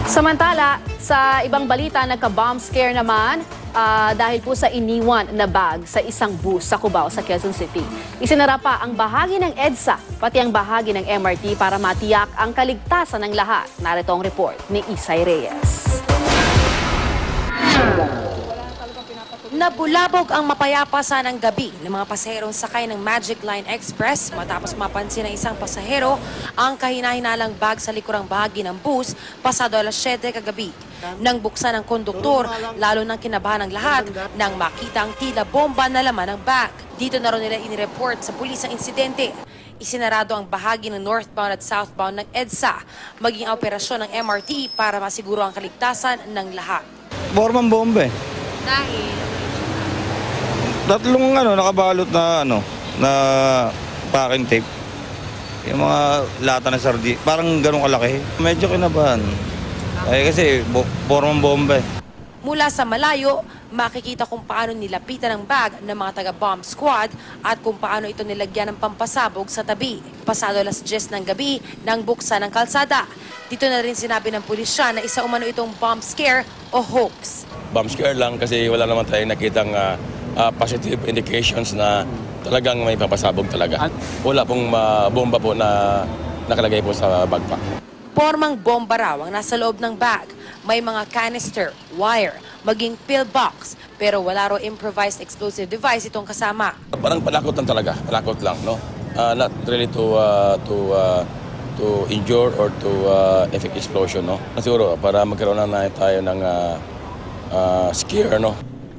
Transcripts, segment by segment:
Samantala, sa ibang balita, nagka-bomb scare naman dahil po sa iniwan na bag sa isang bus sa Cubao sa Quezon City. Isinara pa ang bahagi ng EDSA, pati ang bahagi ng MRT para matiyak ang kaligtasan ng lahat. Narito ang report ni Isay Reyes. Nabulabog ang mapayapa ng gabi ng mga pasaherong sakay ng Magic Line Express matapos mapansin ng isang pasahero ang kahina-hinalang bag sa likurang bahagi ng bus pasado alas 7 kagabi. Nang buksan ng konduktor, lalo nang kinabahan ng lahat nang makita ang tila bomba na laman ng bag. Dito na rin nila inireport sa pulis ang insidente. Isinarado ang bahagi ng northbound at southbound ng EDSA, maging operasyon ng MRT para masiguro ang kaligtasan ng lahat. Formang bomba eh. Dahil Tatlong nakabalot na packing tape. Yung mga lata na sardi, parang ganun kalaki. Medyo kinabahan. Kasi formang bomba eh. Mula sa malayo, makikita kung paano nilapitan ang bag ng mga taga-bomb squad at kung paano ito nilagyan ng pampasabog sa tabi. Pasado alas 10 ng gabi nang buksan ng kalsada. Dito na rin sinabi ng pulisya na isa umano itong bomb scare o hoax. Bomb scare lang kasi wala naman tayong nakitang positive indications na talagang may pampasabog talaga. Wala pong bomba po na nakalagay po sa backpack. Formang bomba raw ang nasa loob ng bag. May mga canister, wire, maging pillbox, pero wala raw improvised explosive device itong kasama. Parang palakot lang talaga, palakot lang, no? Not really to injure or to effect explosion, no? Siguro para magkaroon na tayo ng scare, no?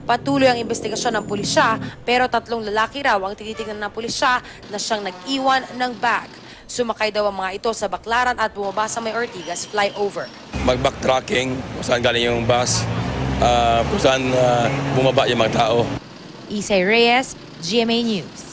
Patuloy ang investigasyon ng pulisya, pero 3 lalaki raw ang tinitingnan ng pulisya na siyang nag-iwan ng bag. Sumakay daw ang mga ito sa baklaran at bumaba sa may Ortigas flyover. Mag-backtracking kung saan galing yung bus, kung saan bumaba yung mga tao. Isay Reyes, GMA News.